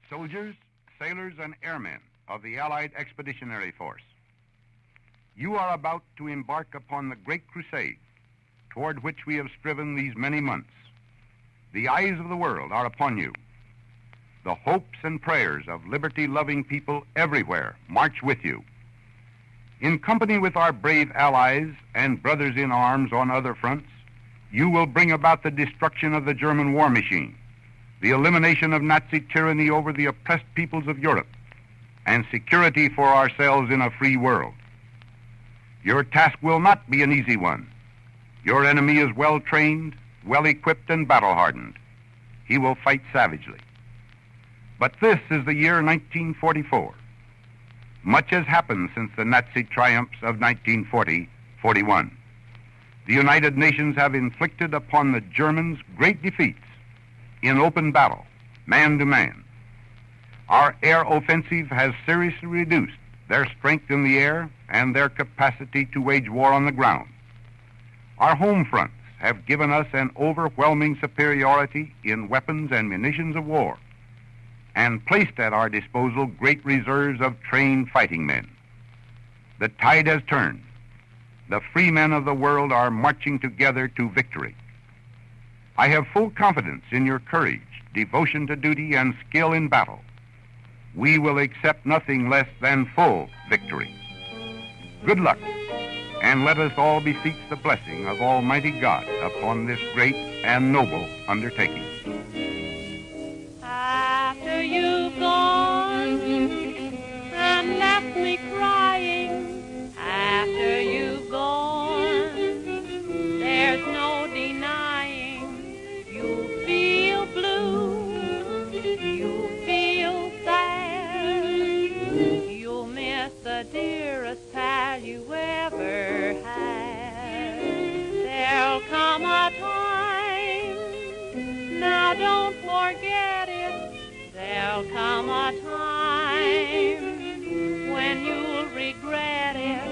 soldiers, sailors, and airmen of the Allied Expeditionary Force. You are about to embark upon the great crusade toward which we have striven these many months. The eyes of the world are upon you. The hopes and prayers of liberty-loving people everywhere march with you. In company with our brave allies and brothers in arms on other fronts, you will bring about the destruction of the German war machine, the elimination of Nazi tyranny over the oppressed peoples of Europe, and security for ourselves in a free world. Your task will not be an easy one. Your enemy is well-trained, well-equipped, and battle-hardened. He will fight savagely. But this is the year 1944. Much has happened since the Nazi triumphs of 1940-41. The United Nations have inflicted upon the Germans great defeats in open battle, man to man. Our air offensive has seriously reduced their strength in the air and their capacity to wage war on the ground. Our home fronts have given us an overwhelming superiority in weapons and munitions of war, and placed at our disposal great reserves of trained fighting men. The tide has turned. The free men of the world are marching together to victory. I have full confidence in your courage, devotion to duty, and skill in battle. We will accept nothing less than full victory. Good luck, and let us all beseech the blessing of Almighty God upon this great and noble undertaking. After you've gone and left me crying, after you've gone, there's no denying you feel blue, you feel sad, you'll miss the dearest pal you ever had. There'll come a time, now don't forget it, there'll come a time when you'll regret it.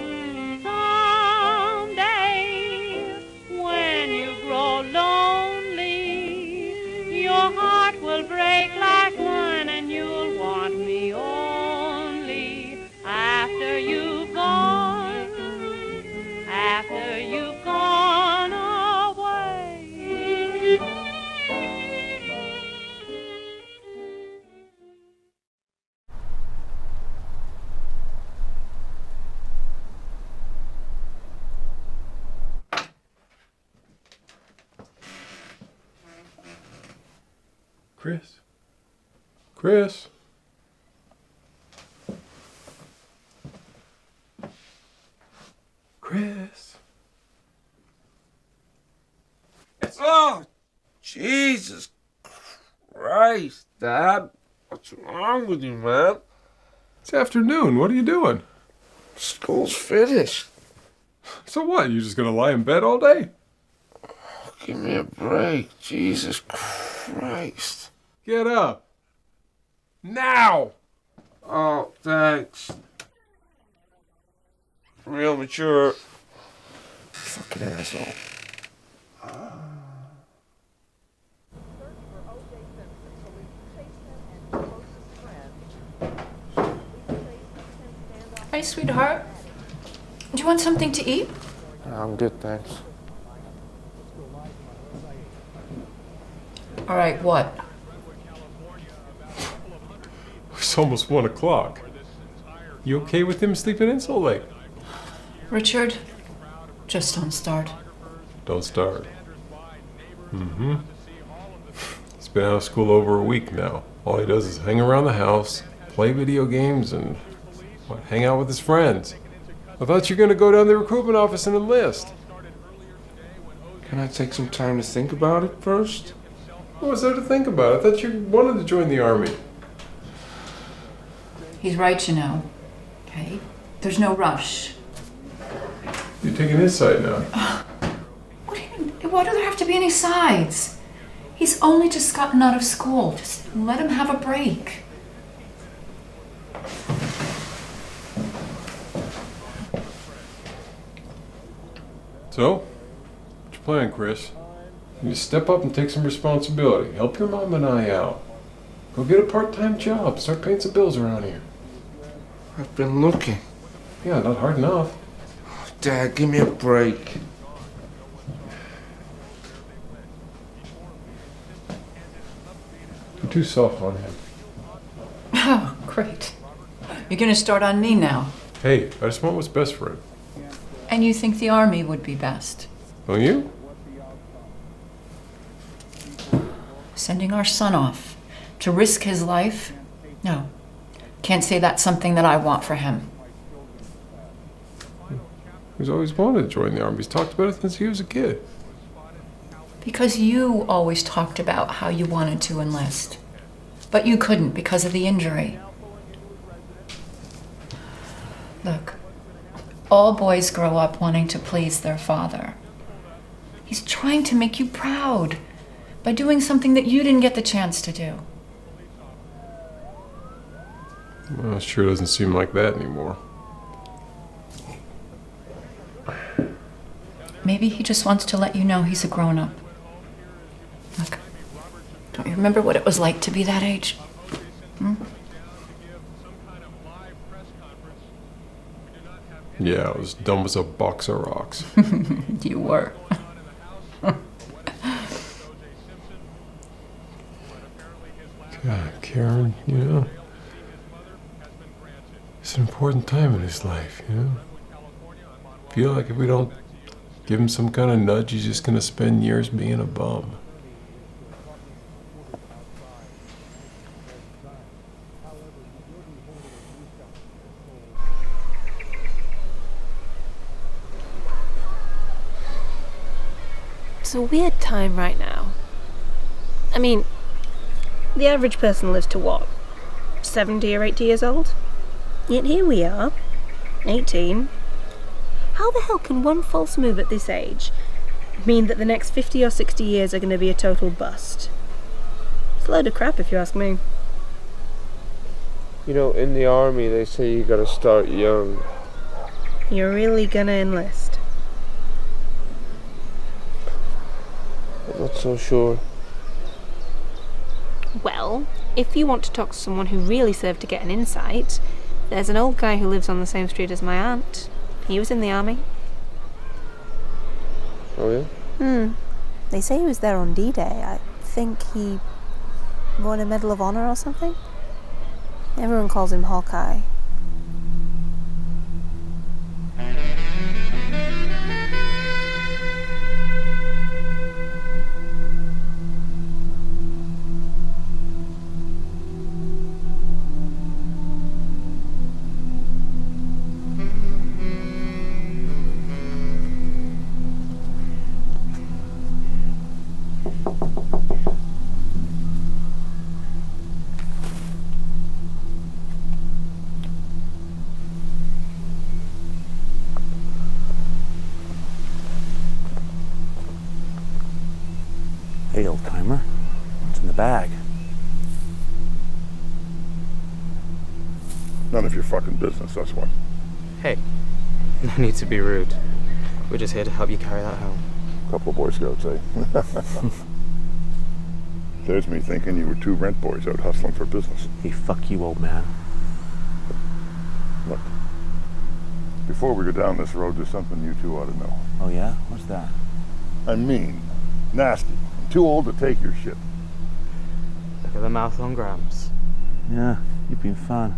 Someday, when you grow lonely, your heart will break like mine and you'll want me only. After you've gone, after you've gone away. Chris? Chris? Chris? Oh, Jesus Christ, Dad. What's wrong with you, man? It's afternoon. What are you doing? School's finished. So what? You just gonna lie in bed all day? Give me a break. Jesus Christ. Get up. Now! Oh, thanks. Real mature. Fucking asshole. Hi, sweetheart. Do you want something to eat? I'm good, thanks. All right, what? It's almost 1 o'clock. You okay with him sleeping in so late? Richard, just don't start. Don't start. Mm-hmm. He's been out of school over a week now. All he does is hang around the house, play video games, and hang out with his friends. I thought you were going to go down to the recruitment office and enlist. Can I take some time to think about it first? What was there to think about? I thought you wanted to join the army. He's right, you know. Okay? There's no rush. You're taking his side now. Why do there have to be any sides? He's only just gotten out of school. Just let him have a break. So, what's your plan, Chris? You step up and take some responsibility. Help your mom and I out. Go get a part-time job. Start paying some bills around here. I've been looking. Yeah, not hard enough. Dad, give me a break. You're too soft on him. Oh, great. You're going to start on me now. Hey, I just want what's best for him. And you think the army would be best? Don't you? Sending our son off to risk his life? No. Can't say that's something that I want for him. He's always wanted to join the army. He's talked about it since he was a kid. Because you always talked about how you wanted to enlist. But you couldn't because of the injury. Look, all boys grow up wanting to please their father. He's trying to make you proud by doing something that you didn't get the chance to do. Well, it sure doesn't seem like that anymore. Maybe he just wants to let you know he's a grown-up. Look, don't you remember what it was like to be that age? Yeah, I was dumb as a box of rocks. You were. God, Karen, you know, it's an important time in his life, you know? Feel like if we don't give him some kind of nudge, he's just gonna spend years being a bum. It's a weird time right now. I mean, the average person lives to what? 70 or 80 years old? Yet here we are, 18. How the hell can one false move at this age mean that the next 50 or 60 years are going to be a total bust? It's a load of crap if you ask me. You know, in the army they say you gotta start young. You're really gonna enlist? I'm not so sure. Well, if you want to talk to someone who really served to get an insight, there's an old guy who lives on the same street as my aunt. He was in the army. Oh yeah? They say he was there on D-Day. I think he won a Medal of Honor or something. Everyone calls him Hawkeye. Hey, old-timer. What's in the bag? None of your fucking business, that's what. Hey, no need to be rude. We're just here to help you carry that home. Couple of Boy Scouts, eh? There's me thinking you were two rent boys out hustling for business. Hey, fuck you, old man. Look, before we go down this road, there's something you two ought to know. Oh yeah? What's that? I'm mean, nasty, and too old to take your shit. Look at the mouth on Gramps. Yeah, you've been fun.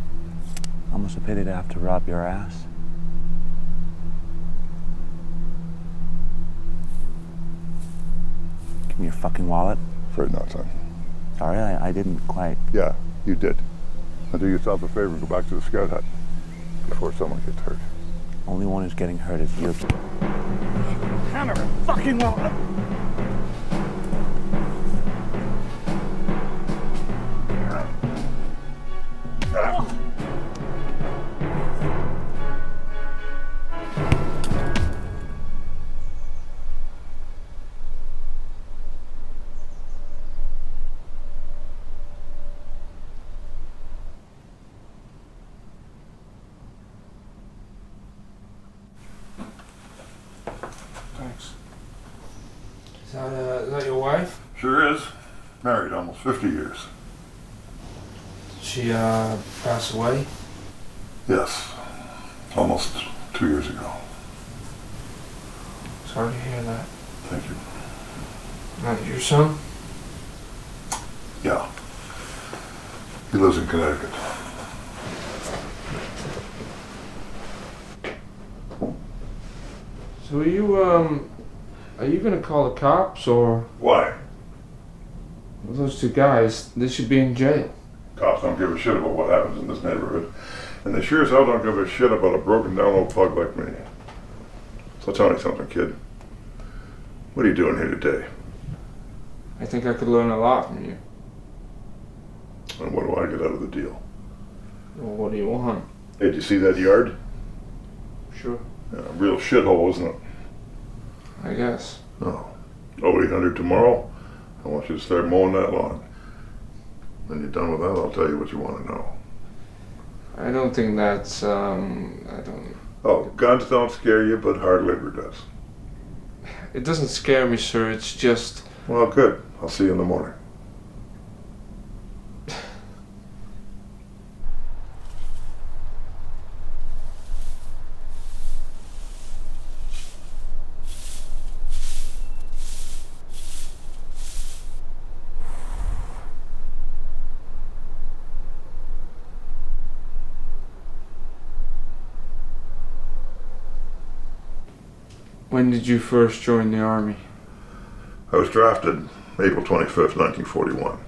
Almost a pity to have to rob your ass. Give me your fucking wallet. Afraid not, son. Sorry, I didn't quite. Yeah, you did. Now do yourself a favor and go back to the scout hut before someone gets hurt. Only one who's getting hurt is you. Hammer it, fucking wallet! Thanks. Is that your wife? Sure is. Married almost 50 years. she pass away? Yes. Almost 2 years ago. Sorry to hear that. Thank you. Not your son? Yeah. He lives in Connecticut. So are you gonna call the cops or? Why? Well, those two guys, they should be in jail. Cops don't give a shit about what happens in this neighborhood. And they sure as hell don't give a shit about a broken down old thug like me. So tell me something, kid. What are you doing here today? I think I could learn a lot from you. And what do I get out of the deal? Well, what do you want? Hey, did you see that yard? Sure. Yeah, a real shithole, isn't it? I guess. Oh. 0800 tomorrow? I want you to start mowing that lawn. When you're done with that, I'll tell you what you want to know. I don't think that's, I don't... Oh, guns don't scare you, but hard labor does. It doesn't scare me, sir. It's just... Well, good. I'll see you in the morning. When did you first join the army? I was drafted April 25th, 1941.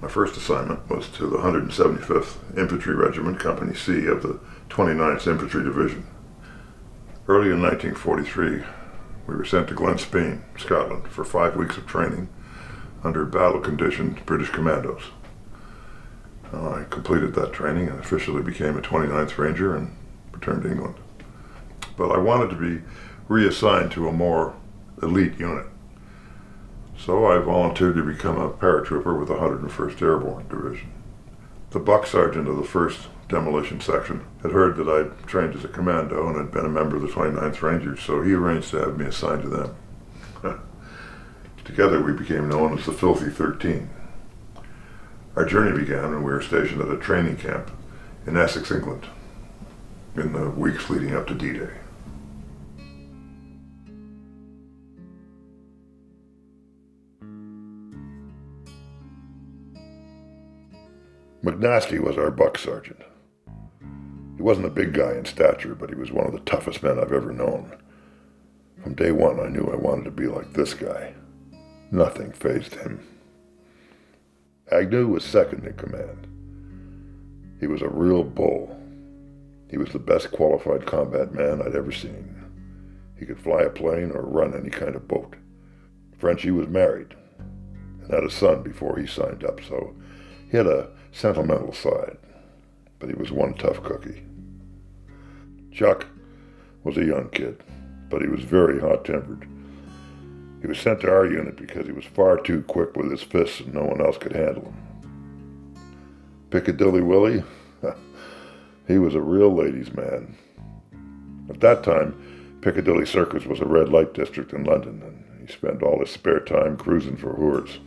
My first assignment was to the 175th Infantry Regiment, Company C of the 29th Infantry Division. Early in 1943, we were sent to Glenspeen, Scotland, for 5 weeks of training under battle-conditioned British commandos. I completed that training and officially became a 29th Ranger and returned to England. But I wanted to be reassigned to a more elite unit. So I volunteered to become a paratrooper with the 101st Airborne Division. The buck sergeant of the 1st Demolition Section had heard that I'd trained as a commando and had been a member of the 29th Rangers, so he arranged to have me assigned to them. Together we became known as the Filthy 13. Our journey began when we were stationed at a training camp in Essex, England, in the weeks leading up to D-Day. McNasty was our buck sergeant. He wasn't a big guy in stature, but he was one of the toughest men I've ever known. From day one, I knew I wanted to be like this guy. Nothing fazed him. Agnew was second in command. He was a real bull. He was the best qualified combat man I'd ever seen. He could fly a plane or run any kind of boat. Frenchie was married and had a son before he signed up, so he had a sentimental side, but he was one tough cookie. Chuck was a young kid, but he was very hot-tempered. He was sent to our unit because he was far too quick with his fists and no one else could handle him. Piccadilly Willie, he was a real ladies' man. At that time, Piccadilly Circus was a red light district in London, and he spent all his spare time cruising for whores.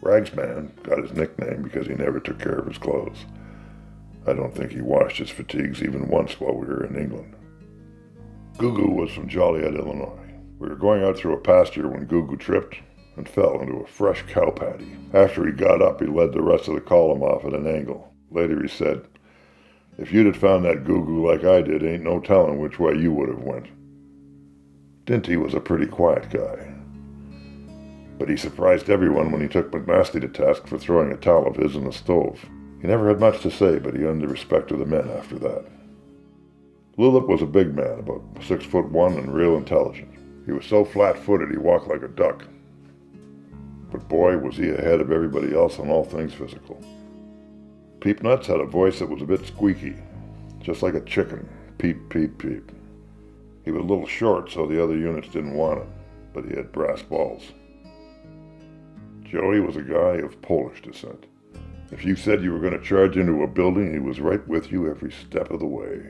Ragsman got his nickname because he never took care of his clothes. I don't think he washed his fatigues even once while we were in England. Gugu was from Joliet, Illinois. We were going out through a pasture when Gugu tripped and fell into a fresh cow patty. After he got up, he led the rest of the column off at an angle. Later he said, "If you'd have found that Gugu like I did, ain't no telling which way you would have went." Dinty was a pretty quiet guy, but he surprised everyone when he took McNasty to task for throwing a towel of his in the stove. He never had much to say, but he earned the respect of the men after that. Lillip was a big man, about 6'1" and real intelligent. He was so flat-footed he walked like a duck. But boy, was he ahead of everybody else on all things physical. Peep Nuts had a voice that was a bit squeaky, just like a chicken. Peep, peep, peep. He was a little short, so the other units didn't want him, but he had brass balls. Joey was a guy of Polish descent. If you said you were going to charge into a building, he was right with you every step of the way.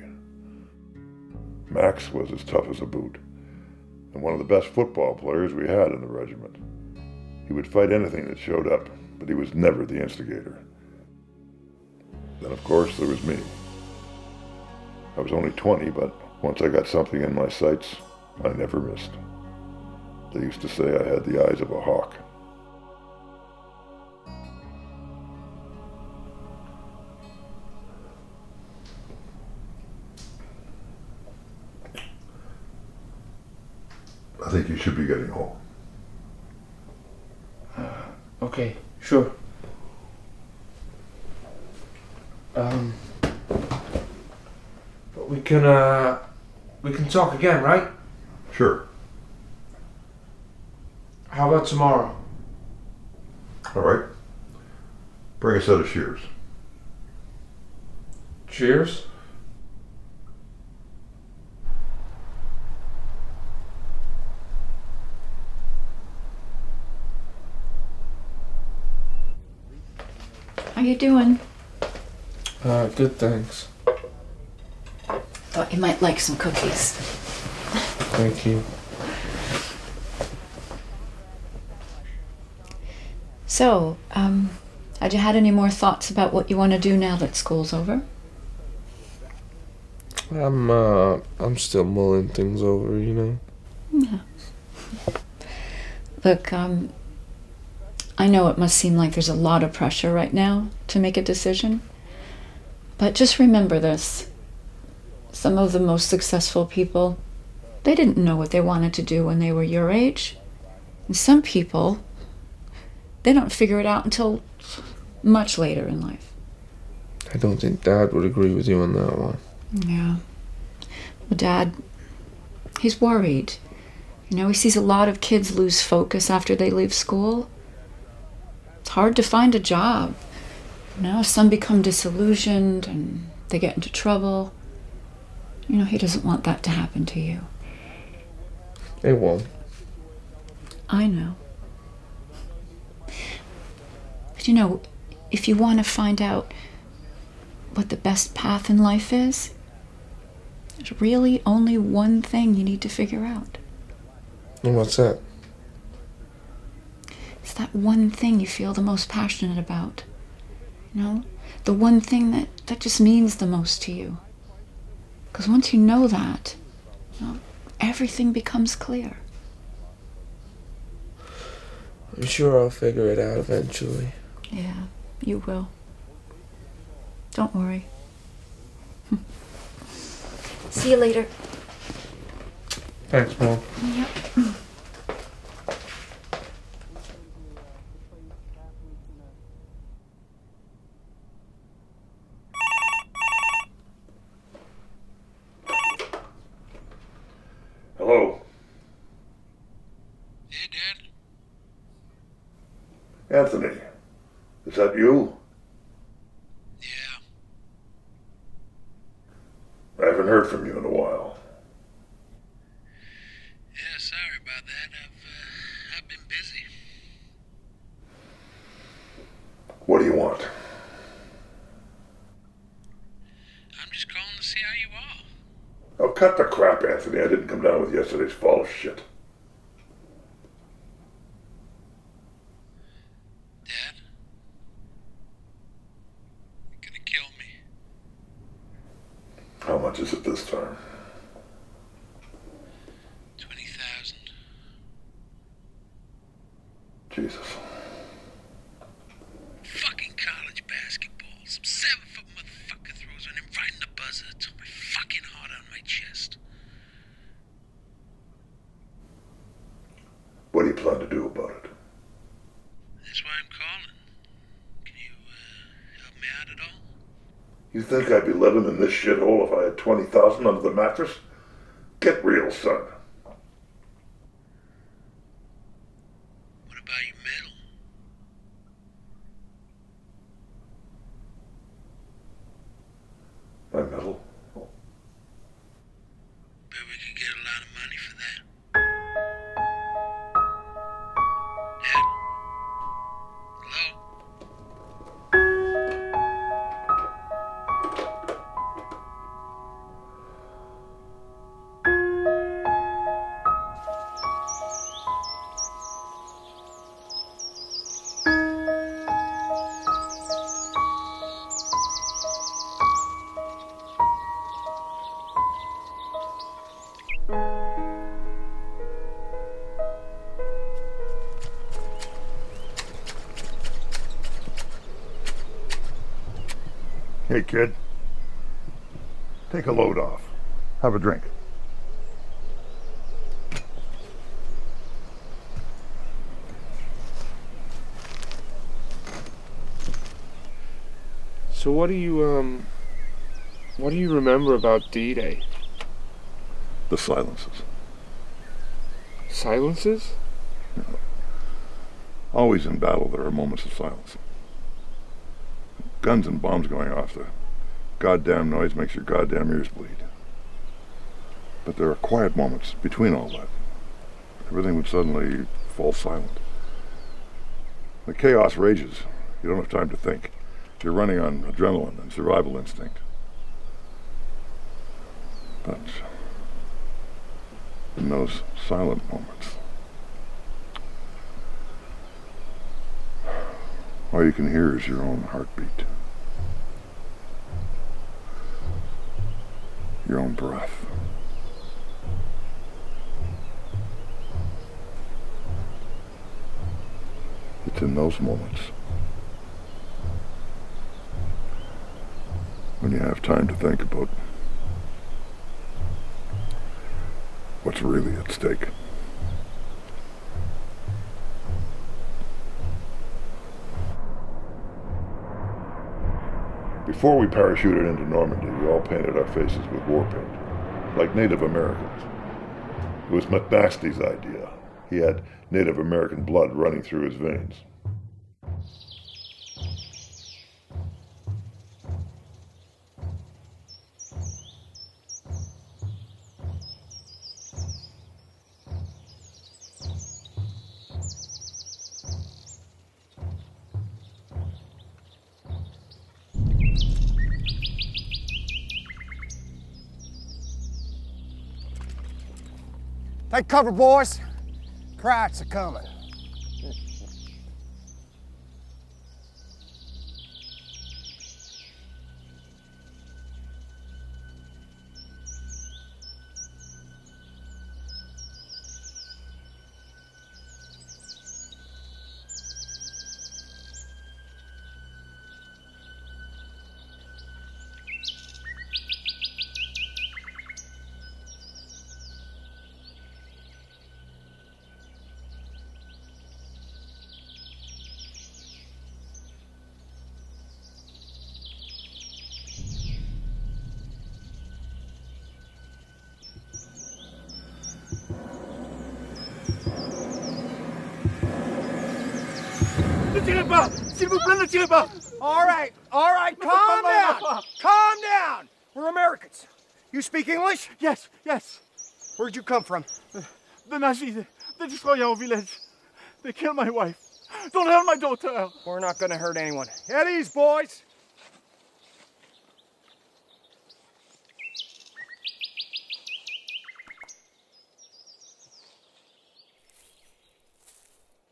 Max was as tough as a boot, and one of the best football players we had in the regiment. He would fight anything that showed up, but he was never the instigator. Then, of course, there was me. I was only 20, but once I got something in my sights, I never missed. They used to say I had the eyes of a hawk. I think you should be getting home. Okay, sure. But we can talk again, right? Sure. How about tomorrow? All right. Bring a set of shears. Cheers? How you doing? Good, thanks. Thought you might like some cookies. Thank you. So, had you had any more thoughts about what you want to do now that school's over? I'm still mulling things over, you know? Yeah. Look, I know it must seem like there's a lot of pressure right now to make a decision, but just remember this. Some of the most successful people, they didn't know what they wanted to do when they were your age. And some people, they don't figure it out until much later in life. I don't think Dad would agree with you on that one. Yeah. Well, Dad, he's worried. You know, he sees a lot of kids lose focus after they leave school. It's hard to find a job. You know, some become disillusioned and they get into trouble. You know, he doesn't want that to happen to you. It won't. I know. But you know, if you want to find out what the best path in life is, there's really only one thing you need to figure out. And what's that? It's that one thing you feel the most passionate about. You know? The one thing that just means the most to you. Because once you know that, you know, everything becomes clear. I'm sure I'll figure it out eventually. Yeah, you will. Don't worry. See you later. Thanks, Mom. Yep. Hello? Hey, Dad. Anthony, is that you? Yeah. I haven't heard from you in a while. Yeah, sorry about that. I've been busy. What do you want? I'm just calling to see how you are. Oh, cut the crap, Anthony. I didn't come down with yesterday's fall of shit. Dad? You're gonna kill me. How much is it this time? 20,000. Jesus. Fucking college basketball. Some 7-foot motherfucker throws one in right in the buzzer. It's my fucking heart on my chest. What do you plan to do about it? That's why I'm calling. Can you, help me out at all? You think I'd be living in this shithole if I had 20,000 under the mattress? Get real, son. What about your medal? My medal? Bet we could get a lot of money for that. Dad? Hello? Hey, kid. Take a load off. Have a drink. So what do you remember about D-Day? The silences. Silences? Always in battle, there are moments of silence. Guns and bombs going off, the goddamn noise makes your goddamn ears bleed. But there are quiet moments between all that. Everything would suddenly fall silent. The chaos rages. You don't have time to think. You're running on adrenaline and survival instinct. But in those silent moments, all you can hear is your own heartbeat. Your own breath. It's in those moments when you have time to think about what's really at stake. Before we parachuted into Normandy, we all painted our faces with war paint, like Native Americans. It was McNasty's idea. He had Native American blood running through his veins. Take cover, boys. Crowds are coming. Ne tirez pas! S'il vous plaît, ne tirez pas! All right, calm down! Calm down! We're Americans. You speak English? Yes, yes. Where'd you come from? The Nazis, they destroy our village. They kill my wife. Don't hurt my daughter. We're not gonna hurt anyone. At ease, boys.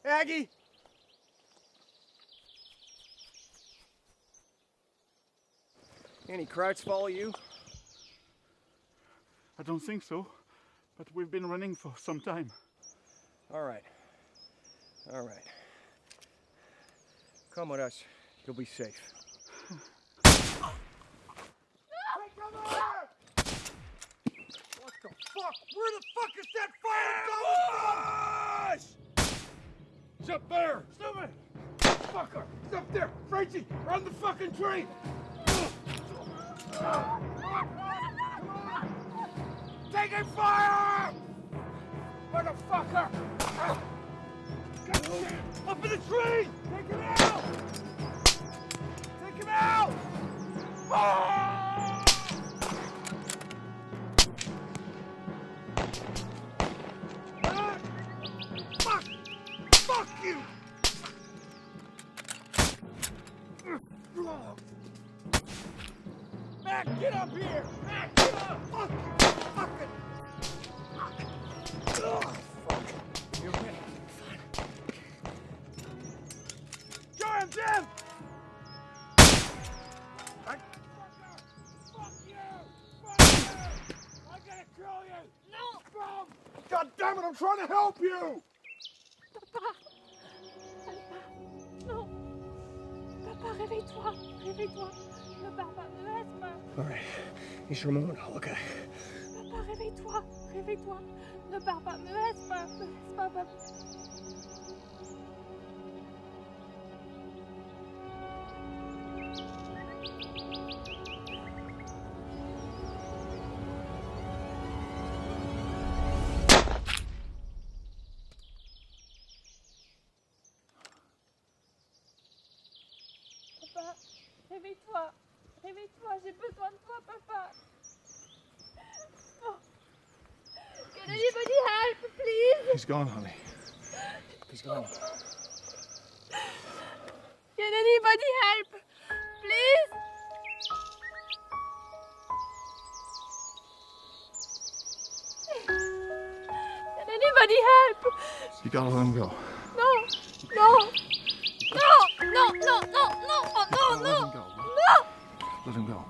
Aggie! Any Krauts follow you? I don't think so, but we've been running for some time. All right. Come with us. You'll be safe. What the fuck? Where the fuck is that fire coming from? It's up there! Stupid! Fucker! It's up there! Frenchie! Run the fucking tree! Taking fire! Motherfucker! Goddamn! Up in the tree! Take him out! Take him out! Ah! Fuck! Fuck you! Mac, get up here! Mac, get up! Fuck you! Fucking! Ugh, fuck. You okay? Fine. Show him, Jim! Fuck you! Fuck you! I'm gonna kill you! No! Bum! God damn it, I'm trying to help you! Papa! Papa! Non! Papa, réveille-toi! Réveille-toi! Ne pars pas! Ouais. Et je remonte, ok. Papa, réveille-toi, réveille-toi. Ne pars pas, me laisse pas, papa. Papa, réveille-toi. Réveille-toi, j'ai besoin de toi, papa. Oh. Can anybody help, please? He's gone, honey. He's gone. Can anybody help, please? Can anybody help? You gotta let him go. No, no, no, no, no, no, no, no, no, no. Let him go.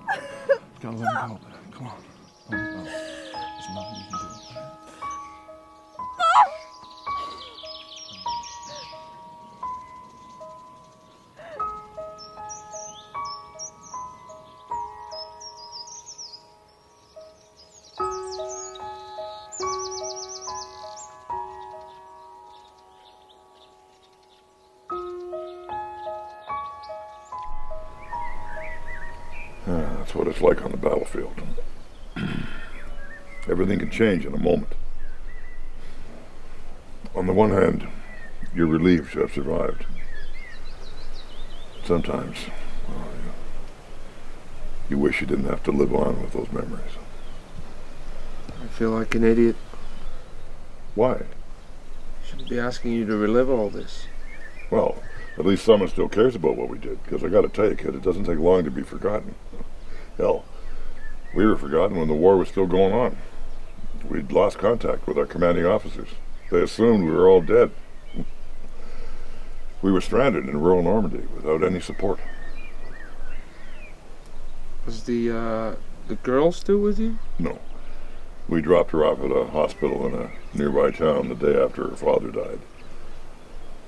Gotta let him go. Come on. Let him go. There's nothing you can do. That's what it's like on the battlefield. Everything can change in a moment. On the one hand, you're relieved to have survived. Sometimes, you wish you didn't have to live on with those memories. I feel like an idiot. Why? Shouldn't be asking you to relive all this. Well, at least someone still cares about what we did, because I gotta tell you, kid, it doesn't take long to be forgotten. Hell, we were forgotten when the war was still going on. We'd lost contact with our commanding officers. They assumed we were all dead. We were stranded in rural Normandy without any support. Was the girl still with you? No. We dropped her off at a hospital in a nearby town the day after her father died.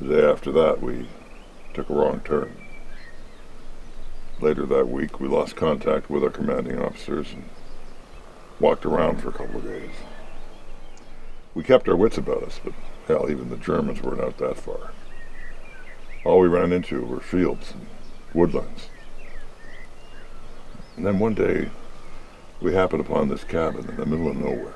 The day after that, we took a wrong turn. Later that week, we lost contact with our commanding officers and walked around for a couple of days. We kept our wits about us, but hell, even the Germans weren't out that far. All we ran into were fields and woodlands. And then one day, we happened upon this cabin in the middle of nowhere.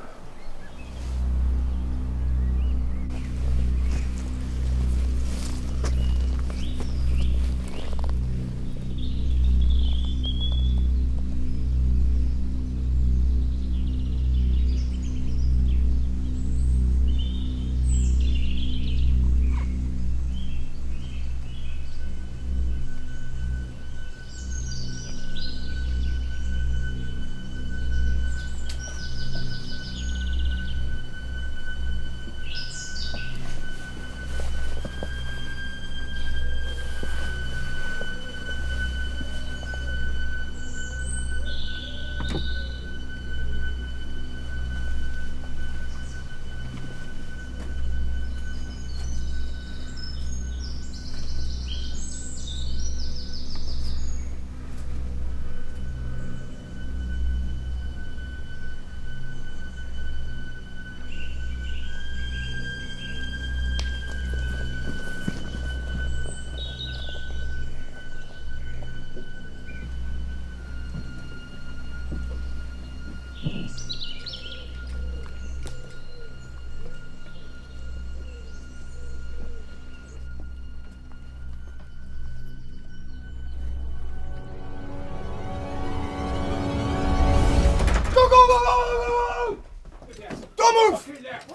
Don't move!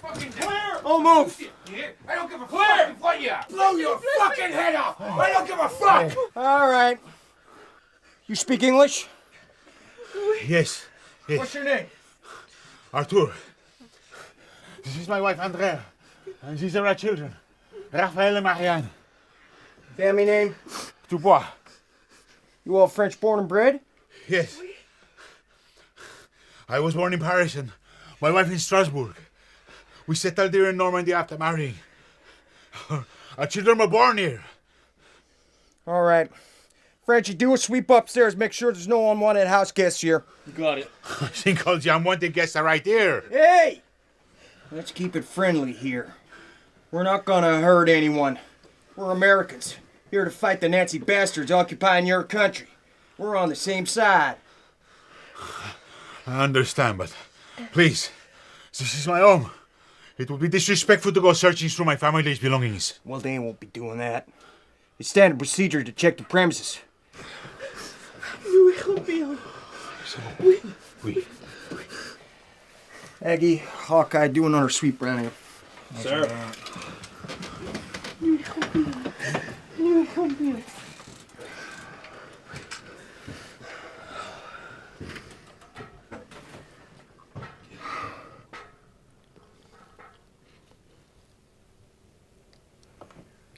Fucking clear! Don't move! I don't give a fuck what you Blow your fucking head off! I don't give a fuck! All right. You speak English? Yes. What's your name? Arthur. This is my wife, Andrea. And these are our children, Raphael and Marianne. Family name? Dubois. You all French born and bred? Yes. I was born in Paris and my wife in Strasbourg. We settled there in Normandy after marrying. Our children were born here. All right. Frenchie, do a sweep upstairs. Make sure there's no unwanted house guests here. You got it. I think all the unwanted guests are right there. Hey! Let's keep it friendly here. We're not gonna hurt anyone. We're Americans, here to fight the Nazi bastards occupying your country. We're on the same side. I understand, but please, this is my home. It would be disrespectful to go searching through my family's belongings. Well, they won't be doing that. It's standard procedure to check the premises. Aggie, Hawkeye, do another sweep around here. Sir.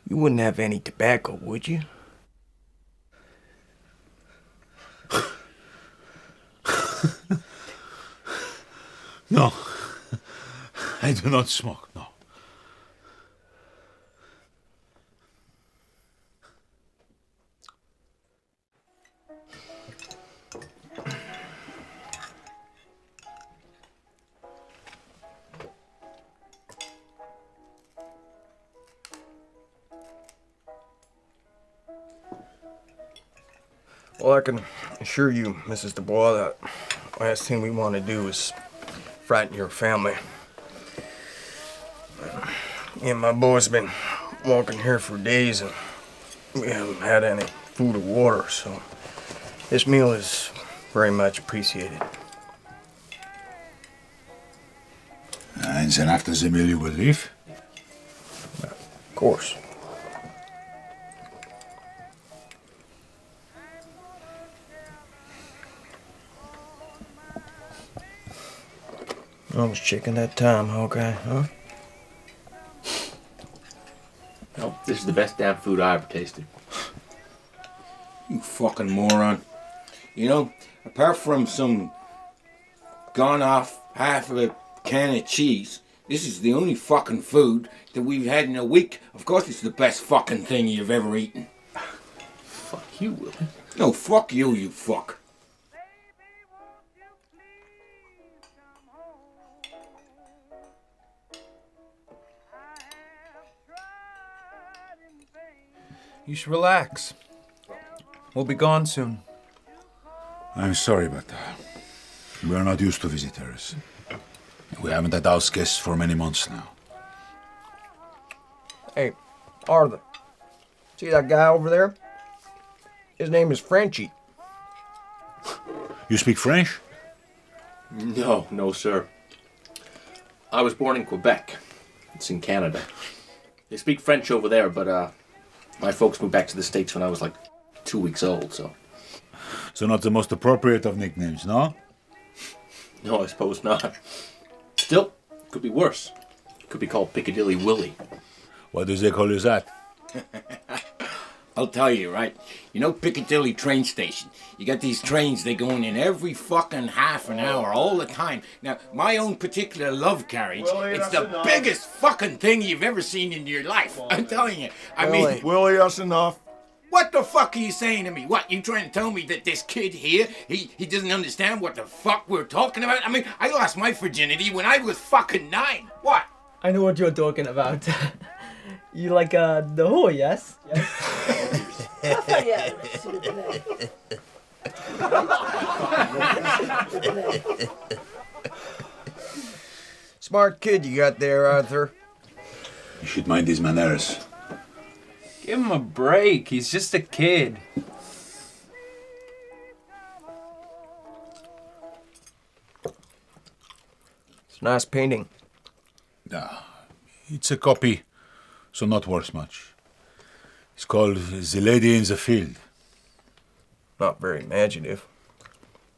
You wouldn't have any tobacco, would you? No. I do not smoke, no. Well, I can assure you, Mrs. Dubois, that last thing we want to do is frighten your family. Me and my boys have been walking here for days, and we haven't had any food or water, so this meal is very much appreciated. And then after the meal you will leave? Of course. I was checking that time, Hawkeye, huh? Well, this is the best damn food I ever tasted. You fucking moron. You know, apart from some gone off half of a can of cheese, this is the only fucking food that we've had in a week. Of course it's the best fucking thing you've ever eaten. Fuck you, Willie. No, fuck you, you fuck. You should relax. We'll be gone soon. I'm sorry, but we are not used to visitors. We haven't had house guests for many months now. Hey, Arthur. See that guy over there? His name is Frenchie. You speak French? No, sir. I was born in Quebec. It's in Canada. They speak French over there, but my folks moved back to the States when I was like 2 weeks old, so. So not the most appropriate of nicknames, no? No, I suppose not. Still, could be worse. Could be called Piccadilly Willie. Why do they call you that? I'll tell you, right? You know Piccadilly train station? You got these trains, they going in every fucking half an hour, all the time. Now, my own particular love carriage, it's the biggest fucking thing you've ever seen in your life. I'm telling you. I mean... Willie, that's enough. What the fuck are you saying to me? What, you trying to tell me that this kid here, he doesn't understand what the fuck we're talking about? I mean, I lost my virginity when I was fucking 9. What? I know what you're talking about. You like the whore, yes? Smart kid you got there, Arthur. You should mind his manners. Give him a break. He's just a kid. It's a nice painting. It's a copy, so not worth much. It's called The Lady in the Field. Not very imaginative.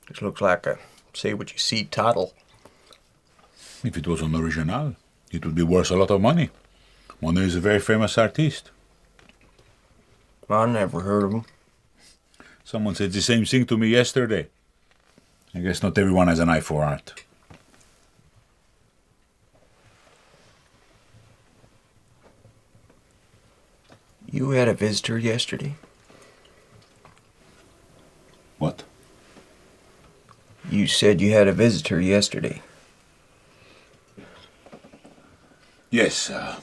Just looks like a say what you see title. If it was an original, it would be worth a lot of money. Monet is a very famous artist. I never heard of him. Someone said the same thing to me yesterday. I guess not everyone has an eye for art. You had a visitor yesterday? What? You said you had a visitor yesterday. Yes, a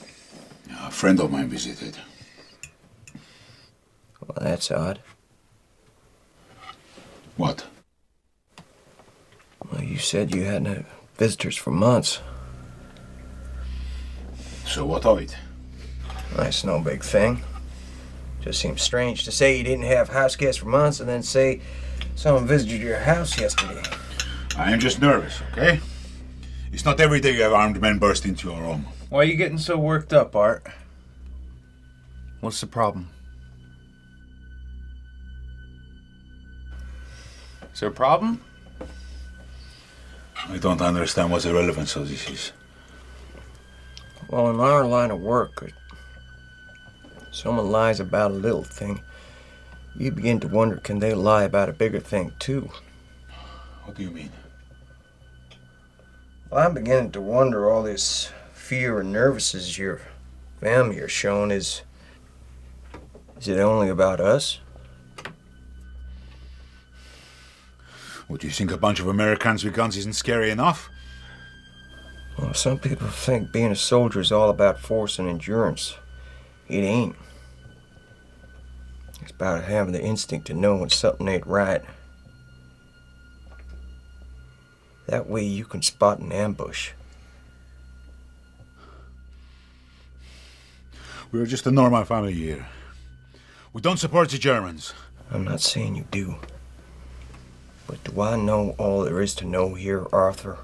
friend of mine visited. Well, that's odd. What? Well, you said you hadn't had visitors for months. So what of it? That's no big thing. Just seems strange to say you didn't have house guests for months and then say someone visited your house yesterday. I am just nervous, okay? It's not every day you have armed men burst into your home. Why are you getting so worked up, Art? What's the problem? Is there a problem? I don't understand what the relevance of this is. Well, in our line of work, someone lies about a little thing, you begin to wonder, can they lie about a bigger thing too? What do you mean? Well, I'm beginning to wonder all this fear and nervousness your family are showing is it only about us? What, do you think a bunch of Americans with guns isn't scary enough? Well, some people think being a soldier is all about force and endurance. It ain't. It's about having the instinct to know when something ain't right. That way you can spot an ambush. We're just a normal family here. We don't support the Germans. I'm not saying you do. But do I know all there is to know here, Arthur?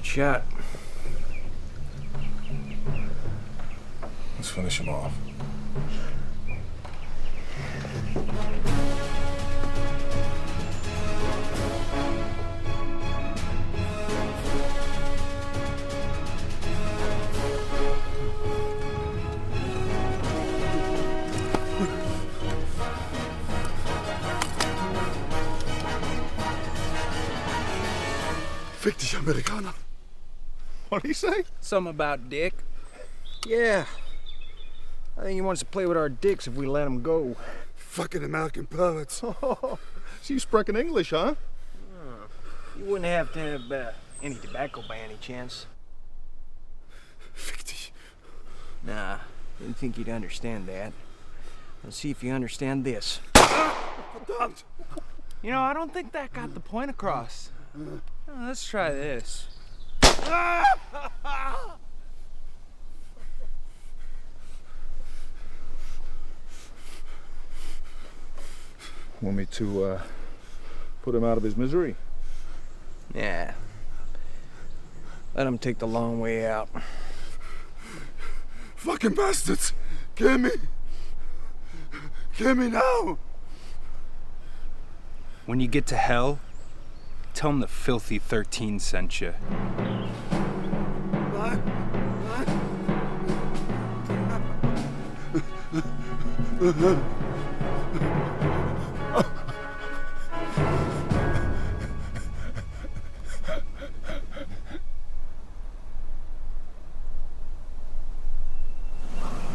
Shot. Let's finish him off. Fick dich, Amerikaner. What'd he say? Something about Dick. Yeah. I think he wants to play with our dicks if we let him go. Fucking American poets. So you speaking English, huh? You wouldn't have to have any tobacco by any chance. 50. Nah, didn't think you'd understand that. Let's see if you understand this. You know, I don't think that got the point across. Let's try this. Want me to put him out of his misery? Yeah. Let him take the long way out. Fucking bastards! Kill me! Kill me now! When you get to hell, tell him the filthy 13 sent you.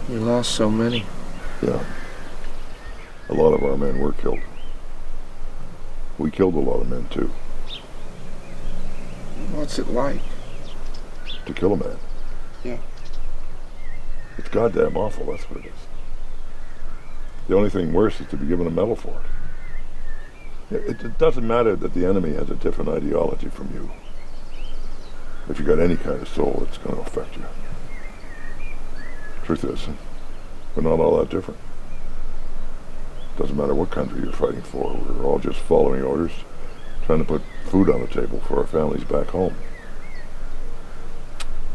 We lost so many. Yeah. A lot of our men were killed. We killed a lot of men, too. What's it like? To kill a man. Yeah. It's goddamn awful, that's what it is. The only thing worse is to be given a medal for it. It doesn't matter that the enemy has a different ideology from you. If you got any kind of soul, it's going to affect you. Truth is, we're not all that different. Doesn't matter what country you're fighting for. We're all just following orders, trying to put food on the table for our families back home.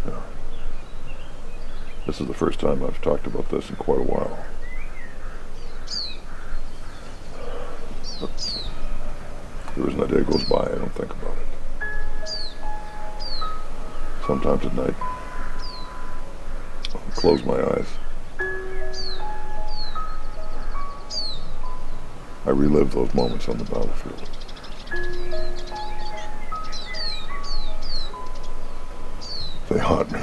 Yeah. This is the first time I've talked about this in quite a while. But there isn't a day goes by I don't think about it. Sometimes at night, I'll close my eyes. I relive those moments on the battlefield. They haunt me.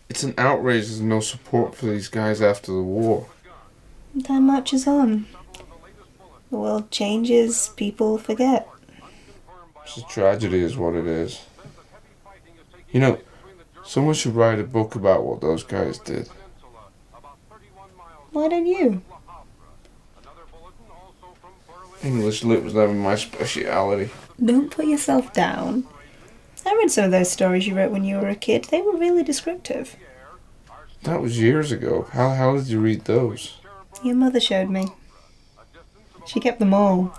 It's an outrage there's no support for these guys after the war. Time marches on. The world changes, people forget. It's a tragedy is what it is. You know, someone should write a book about what those guys did. Why don't you? English lit was never my speciality. Don't put yourself down. I read some of those stories you wrote when you were a kid. They were really descriptive. That was years ago. How did you read those? Your mother showed me. She kept them all.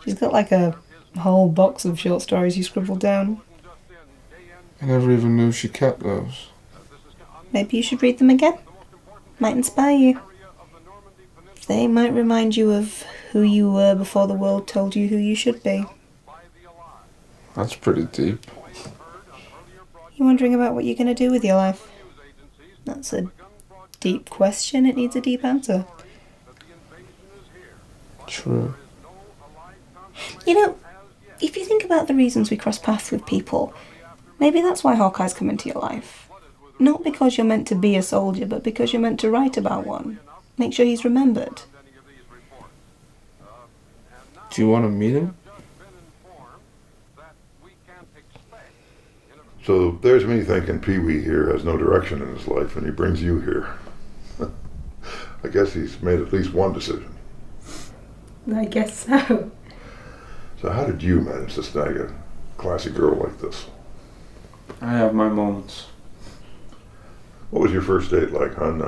She's got like a whole box of short stories you scribbled down. I never even knew she kept those. Maybe you should read them again. Might inspire you. They might remind you of who you were before the world told you who you should be. That's pretty deep. You're wondering about what you're going to do with your life? That's a deep question. It needs a deep answer. True. You know, if you think about the reasons we cross paths with people, maybe that's why Hawkeye's come into your life. Not because you're meant to be a soldier, but because you're meant to write about one. Make sure he's remembered. Do you want to meet him? So there's me thinking Pee-wee here has no direction in his life, and he brings you here. I guess he's made at least one decision. I guess so. So how did you manage to snag a classy girl like this? I have my moments. What was your first date like, hon?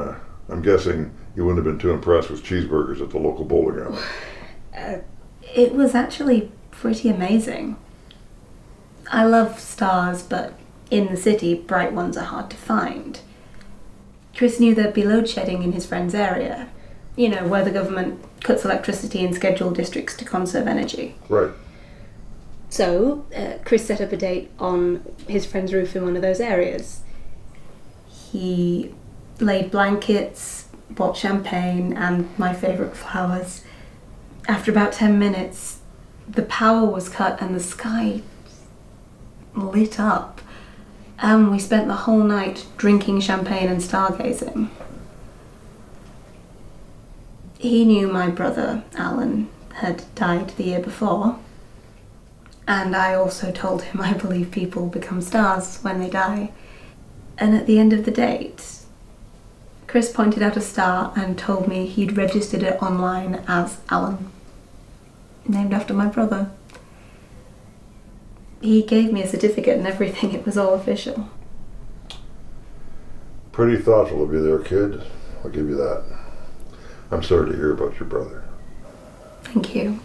I'm guessing you wouldn't have been too impressed with cheeseburgers at the local bowling alley. It was actually pretty amazing. I love stars, but in the city, bright ones are hard to find. Chris knew there'd be load shedding in his friend's area. You know, where the government cuts electricity in scheduled districts to conserve energy. Right. So, Chris set up a date on his friend's roof in one of those areas. He laid blankets, bought champagne, and my favourite flowers. After about 10 minutes, the power was cut and the sky lit up. And we spent the whole night drinking champagne and stargazing. He knew my brother, Alan, had died the year before. And I also told him I believe people become stars when they die. And at the end of the date, Chris pointed out a star and told me he'd registered it online as Alan, named after my brother. He gave me a certificate and everything, it was all official. Pretty thoughtful of you there, kid. I'll give you that. I'm sorry to hear about your brother. Thank you.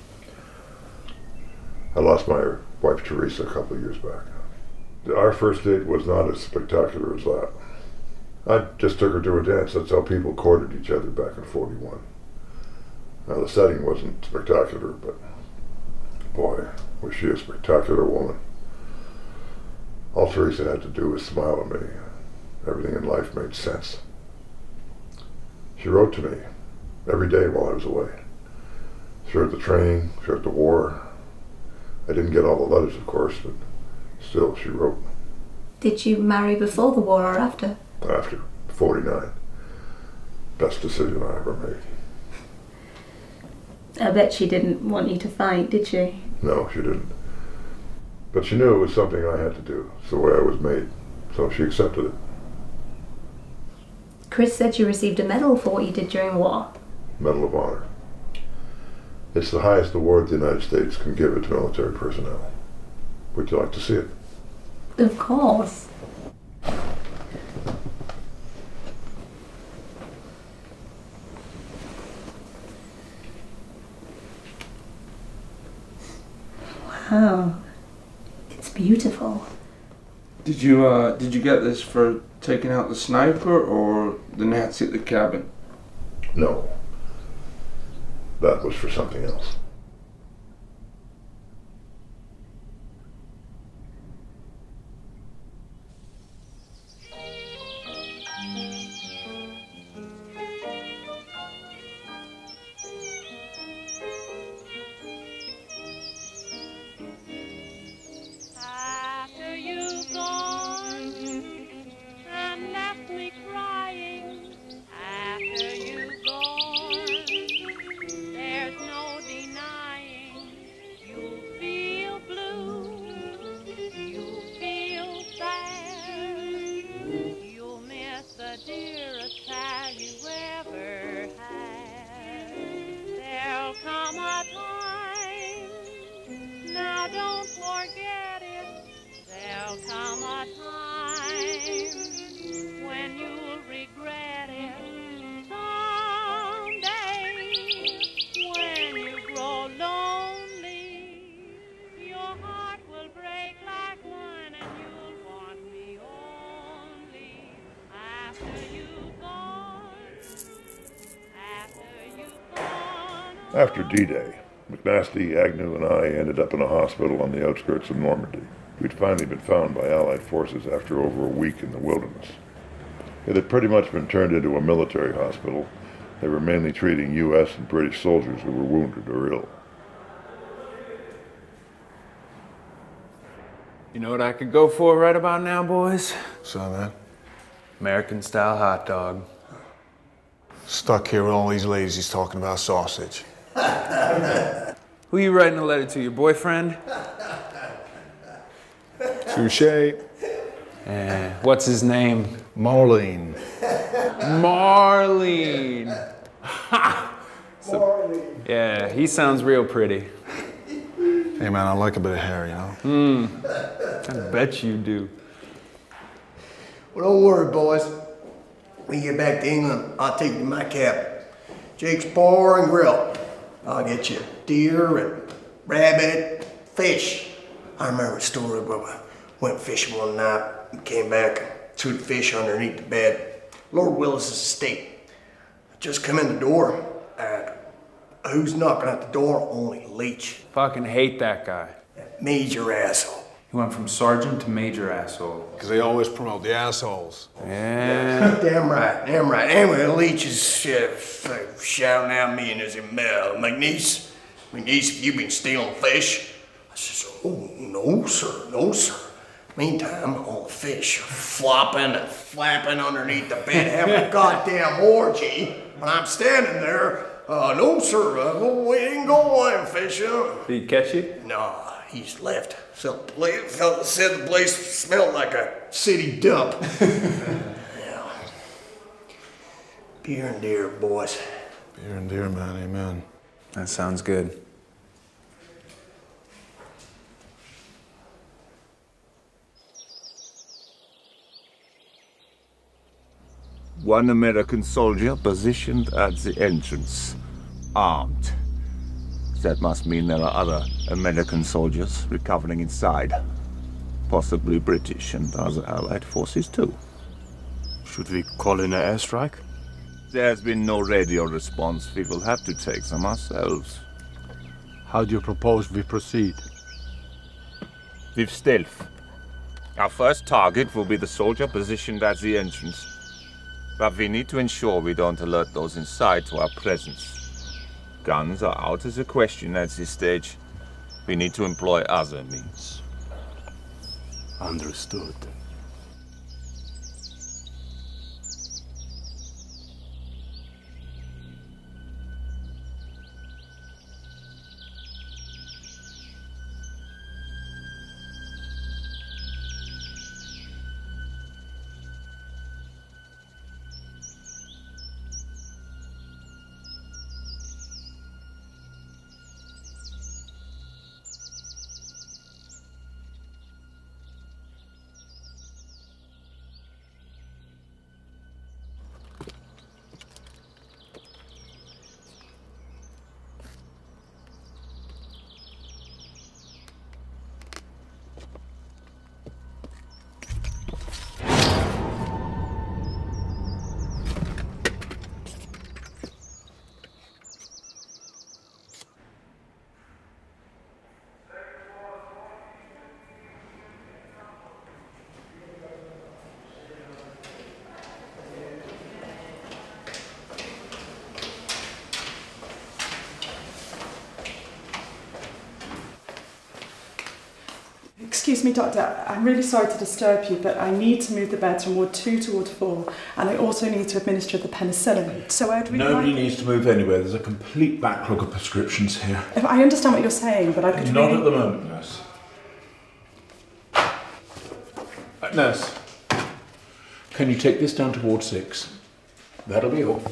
I lost my wife Teresa a couple of years back. Our first date was not as spectacular as that. I just took her to a dance. That's how people courted each other back in '41. Now the setting wasn't spectacular, but boy, was she a spectacular woman. All Teresa had to do was smile at me. Everything in life made sense. She wrote to me every day while I was away. Throughout the training, throughout the war. I didn't get all the letters, of course, but still, she wrote. Did you marry before the war or after? After, 49. Best decision I ever made. I bet she didn't want you to fight, did she? No, she didn't. But she knew it was something I had to do. It's the way I was made. So she accepted it. Chris said you received a medal for what you did during war. Medal of Honor. It's the highest award the United States can give its military personnel. Would you like to see it? Of course. Wow. It's beautiful. Did you get this for taking out the sniper or the Nazi at the cabin? No. That was for something else. After you've gone and left me crying, after you've gone, there's no denying you feel blue, you feel sad, you'll miss the dearest child you ever had. There'll come a time, now don't forget it, there'll come a time when you'll regret it. Someday, when you grow lonely, your heart will break like wine and you'll want me only after you've gone, after you've gone. After D-Day, McNasty, Agnew, and I ended up in a hospital on the outskirts of Normandy. We'd finally been found by Allied forces after over a week in the wilderness. It had pretty much been turned into a military hospital. They were mainly treating U.S. and British soldiers who were wounded or ill. You know what I could go for right about now, boys? So, man? American-style hot dog. Stuck here with all these ladies talking about sausage. Who you writing a letter to, your boyfriend? Touche. What's his name? Marlene. Marlene. Yeah, he sounds real pretty. Hey, man, I like a bit of hair, you know? I bet you do. Well, don't worry, boys. When you get back to England, I'll take you to my cabin. Jake's Bar and Grill. I'll get you deer and rabbit, fish. I remember a story where we went fishing one night and came back and threw the fish underneath the bed. Lord Willis's estate. Just come in the door and who's knocking at the door? Only Leach. Fucking hate that guy. Major asshole. He went from sergeant to major asshole. Because they always promote the assholes. Yeah. Damn right, damn right. Anyway, Leach is shouting at me and his email. McNeese, have you been stealing fish? I says, oh, no, sir, no, sir. Meantime, all the fish are flopping and flapping underneath the bed, having a goddamn orgy. And I'm standing there, no, sir, we ain't going fishing. Did he catch you? No, he's left. So said the place smelled like a city dump. Yeah. Beer and deer, boys. Beer and deer, man, amen. That sounds good. One American soldier positioned at the entrance, armed. That must mean there are other American soldiers recovering inside. Possibly British and other Allied forces too. Should we call in an airstrike? There's been no radio response. We will have to take some ourselves. How do you propose we proceed? With stealth. Our first target will be the soldier positioned at the entrance. But we need to ensure we don't alert those inside to our presence. Guns are out of the question at this stage. We need to employ other means. Understood. Excuse me, Doctor, I'm really sorry to disturb you, but I need to move the beds from Ward 2 to Ward 4, and I also need to administer the penicillin. So I'd really Nobody like... needs to move anywhere. There's a complete backlog of prescriptions here. I understand what you're saying, but I could Not really... at the moment, nurse. Nurse, can you take this down to Ward 6? That'll be all.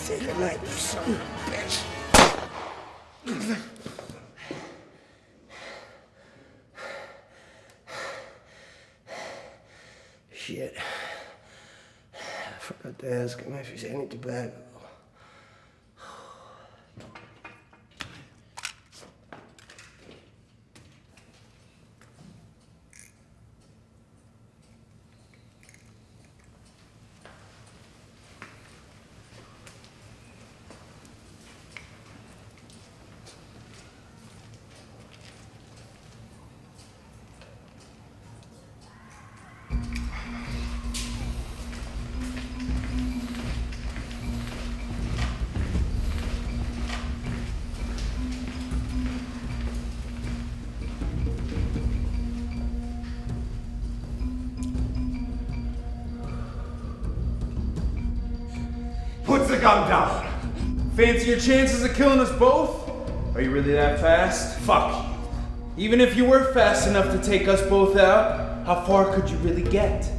Say goodnight, you son of a bitch. Shit. I forgot to ask him if he's any tobacco. Put the gun down. Fancy your chances of killing us both? Are you really that fast? Fuck you. Even if you were fast enough to take us both out, how far could you really get?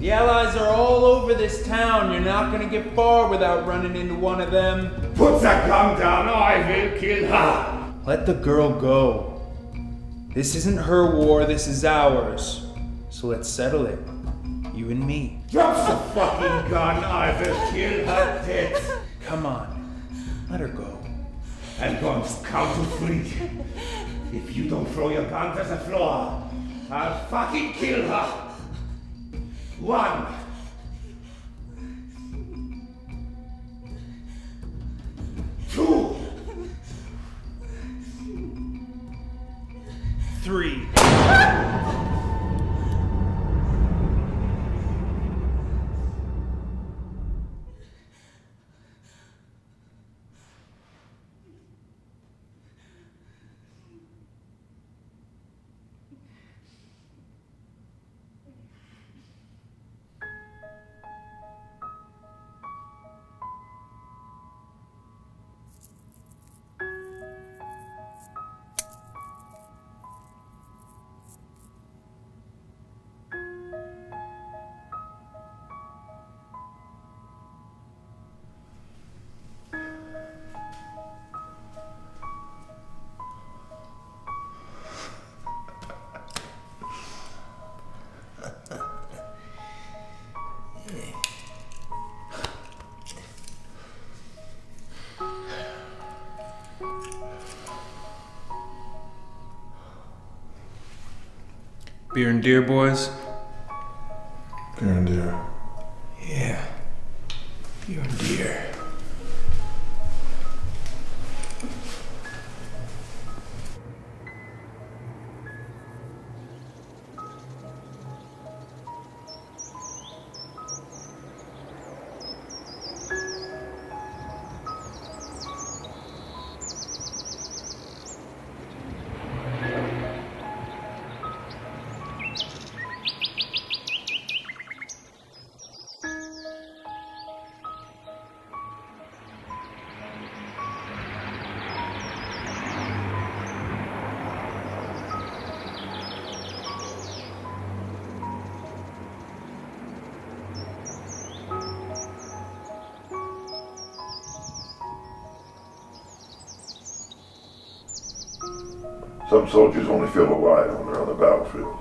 The Allies are all over this town. You're not gonna get far without running into one of them. Put the gun down or I will kill her. Let the girl go. This isn't her war, this is ours. So let's settle it. You and me. Drop the fucking gun, I will kill her dead. Come on, let her go. I'm going to count to 3. If you don't throw your gun to the floor, I'll fucking kill her. 1. 2. 3. Beer and deer, boys? Beer and deer. Yeah. Beer and deer. Some soldiers only feel alive when they're on the battlefield.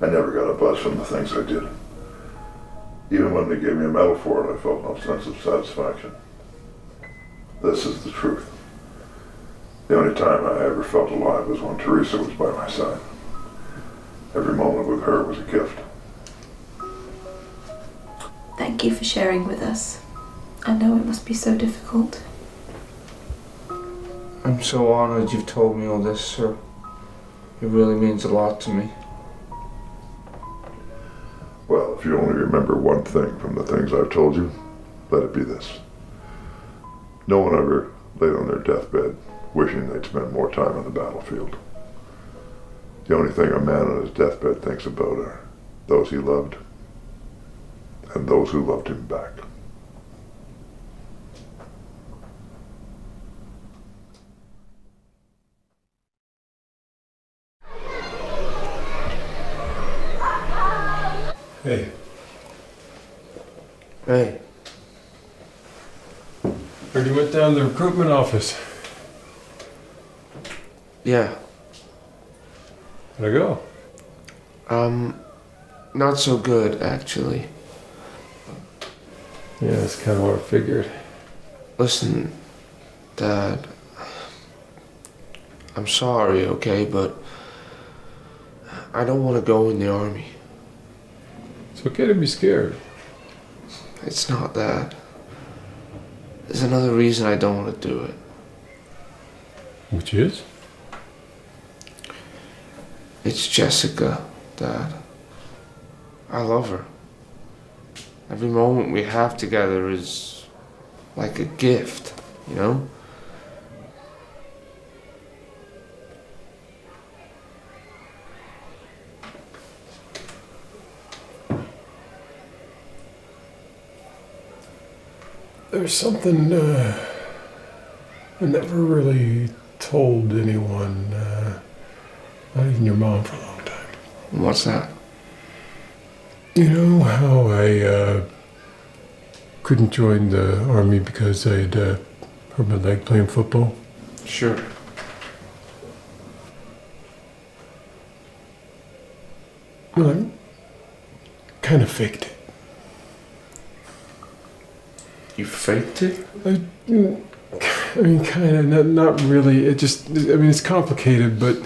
I never got a buzz from the things I did. Even when they gave me a medal for it, I felt no sense of satisfaction. This is the truth. The only time I ever felt alive was when Teresa was by my side. Every moment with her was a gift. Thank you for sharing with us. I know it must be so difficult. I'm so honored you've told me all this, sir. It really means a lot to me. Well, if you only remember one thing from the things I've told you, let it be this. No one ever laid on their deathbed wishing they'd spend more time on the battlefield. The only thing a man on his deathbed thinks about are those he loved and those who loved him back. Hey. Hey. Heard you went down to the recruitment office. Yeah. How'd it go? Not so good, actually. Yeah, that's kind of what I figured. Listen, Dad. I'm sorry, okay, but I don't want to go in the army. It's okay to be scared. It's not that. There's another reason I don't want to do it. Which is? It's Jessica, Dad. I love her. Every moment we have together is like a gift, you know? There's something I never really told anyone, not even your mom for a long time. What's that? You know how I couldn't join the army because I'd hurt my leg playing football? Sure. Well, I kind of faked it. You faked it? I mean, kind of, not really. It just, I mean, it's complicated, but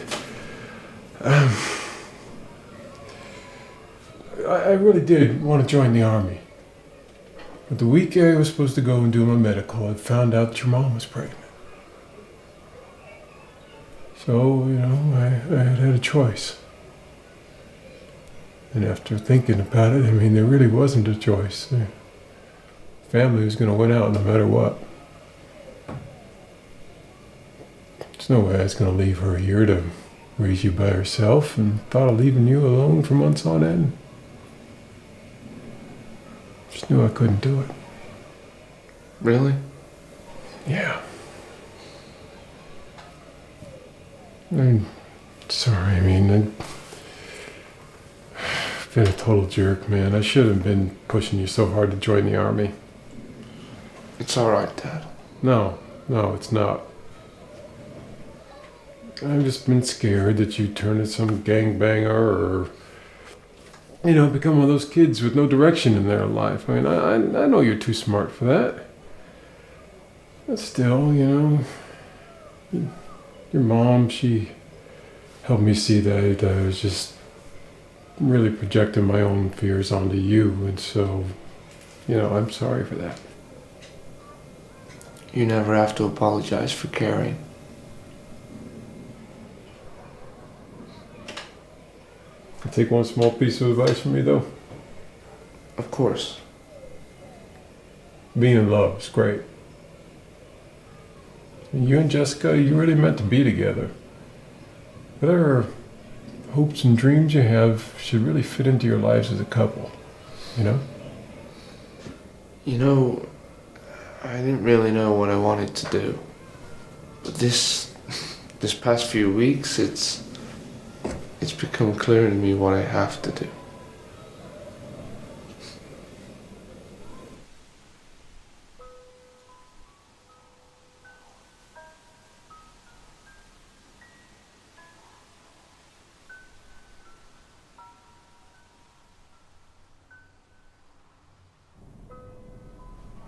I really did want to join the army. But the week I was supposed to go and do my medical, I found out that your mom was pregnant. So, you know, I had a choice. And after thinking about it, I mean, there really wasn't a choice. The family was going to win out no matter what. There's no way I was going to leave her here to raise you by herself, and thought of leaving you alone for months on end. Just knew I couldn't do it. Really? Yeah. I'm sorry, I mean, I've been a total jerk, man. I shouldn't have been pushing you so hard to join the army. It's alright, Dad. No, it's not. I've just been scared that you turn into some gangbanger or, you know, become one of those kids with no direction in their life. I mean, I know you're too smart for that. But still, you know, your mom, she helped me see that I was just really projecting my own fears onto you. And so, you know, I'm sorry for that. You never have to apologize for caring. Take one small piece of advice from me, though. Of course. Being in love is great. And you and Jessica, you really meant to be together. Whatever hopes and dreams you have should really fit into your lives as a couple, you know? You know, I didn't really know what I wanted to do. But this past few weeks, it's become clear to me what I have to do.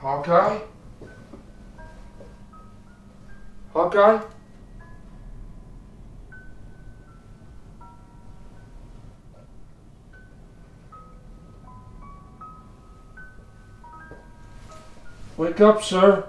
Hawkeye? Hawkeye? Wake up, sir.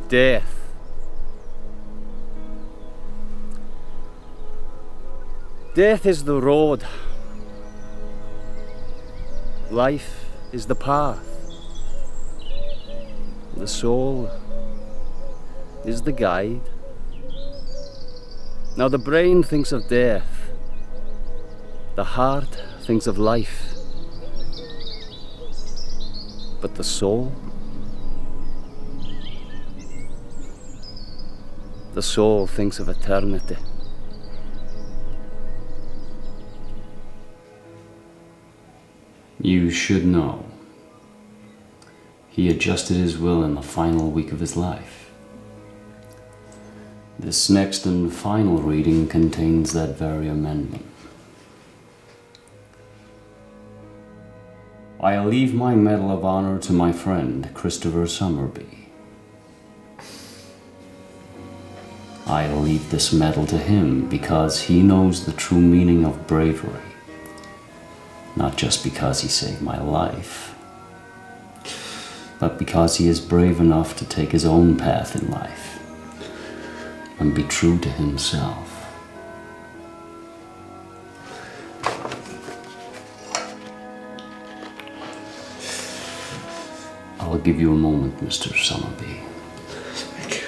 Death. Death is the road. Life is the path. The soul is the guide. Now the brain thinks of death. The heart thinks of life. But the soul? The soul thinks of eternity. You should know. He adjusted his will in the final week of his life. This next and final reading contains that very amendment. I leave my Medal of Honor to my friend, Christopher Summerby. I leave this medal to him because he knows the true meaning of bravery. Not just because he saved my life, but because he is brave enough to take his own path in life and be true to himself. I'll give you a moment, Mr. Summerby. Thank you.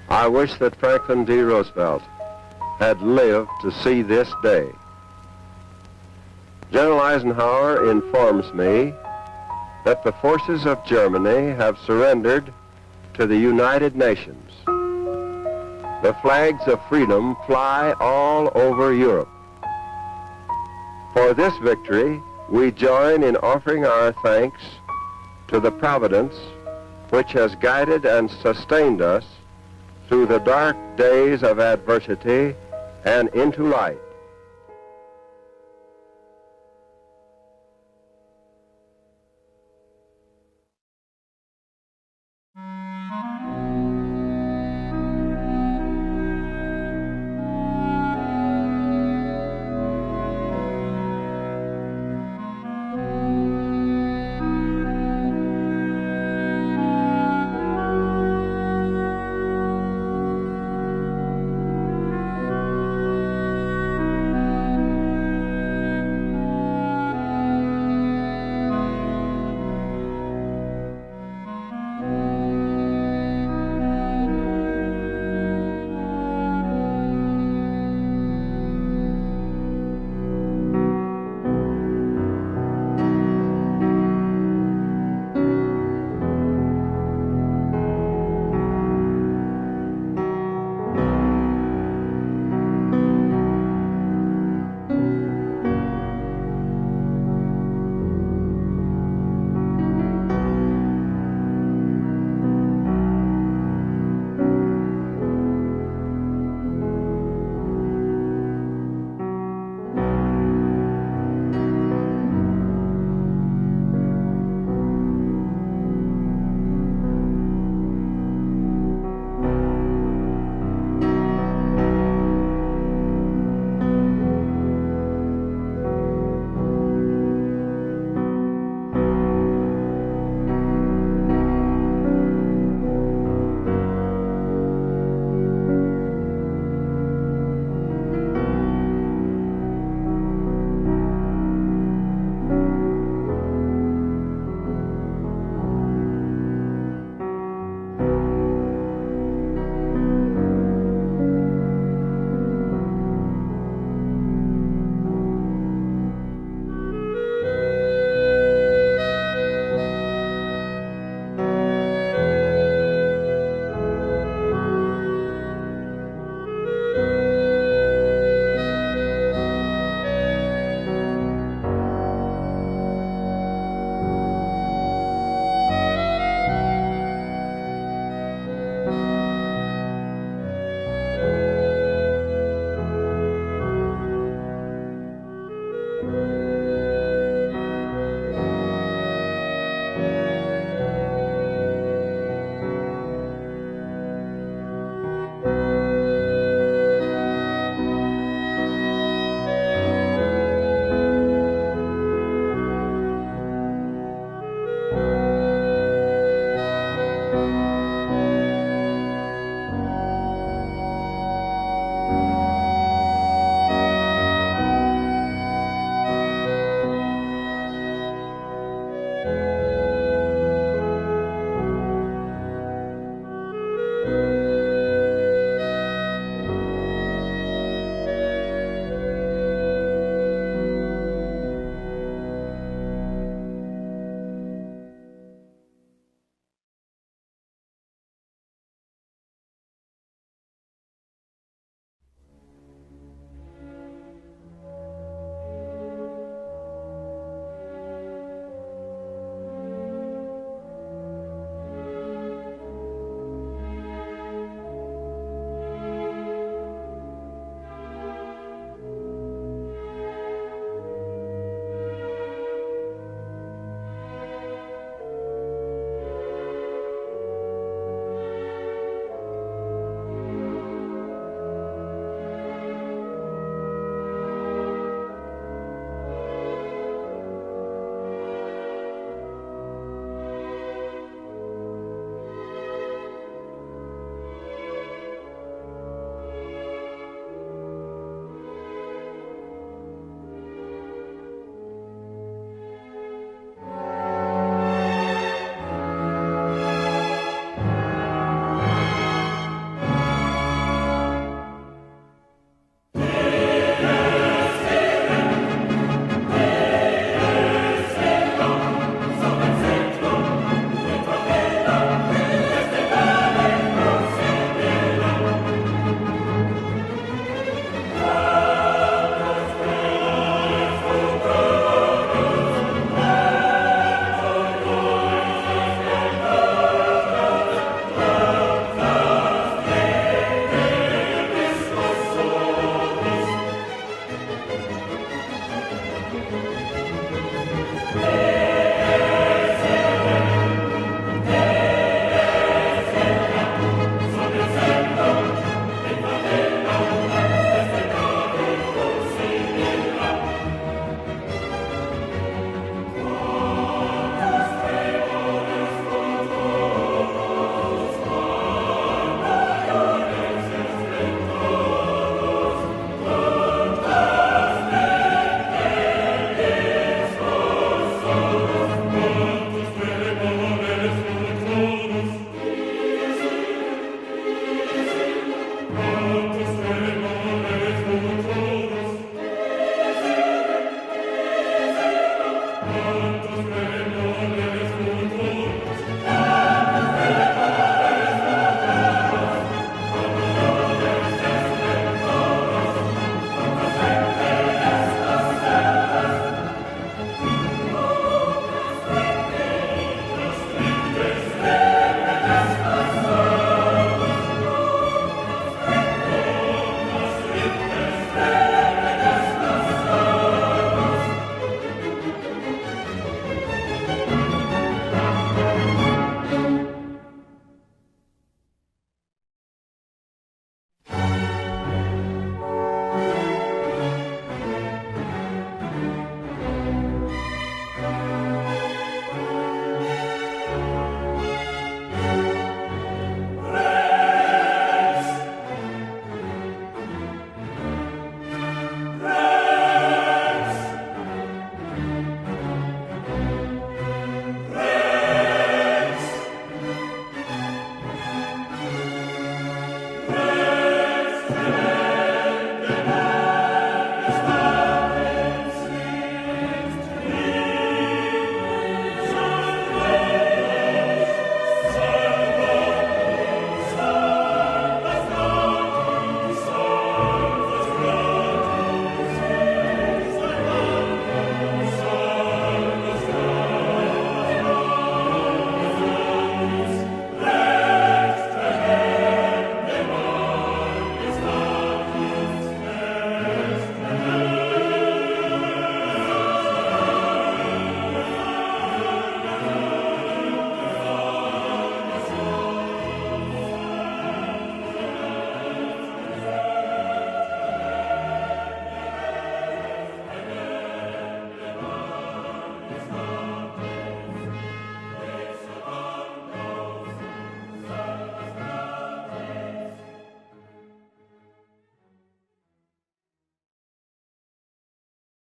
I wish that Franklin D. Roosevelt had lived to see this day. General Eisenhower informs me that the forces of Germany have surrendered to the United Nations. The flags of freedom fly all over Europe. For this victory, we join in offering our thanks to the Providence which has guided and sustained us through the dark days of adversity and into light.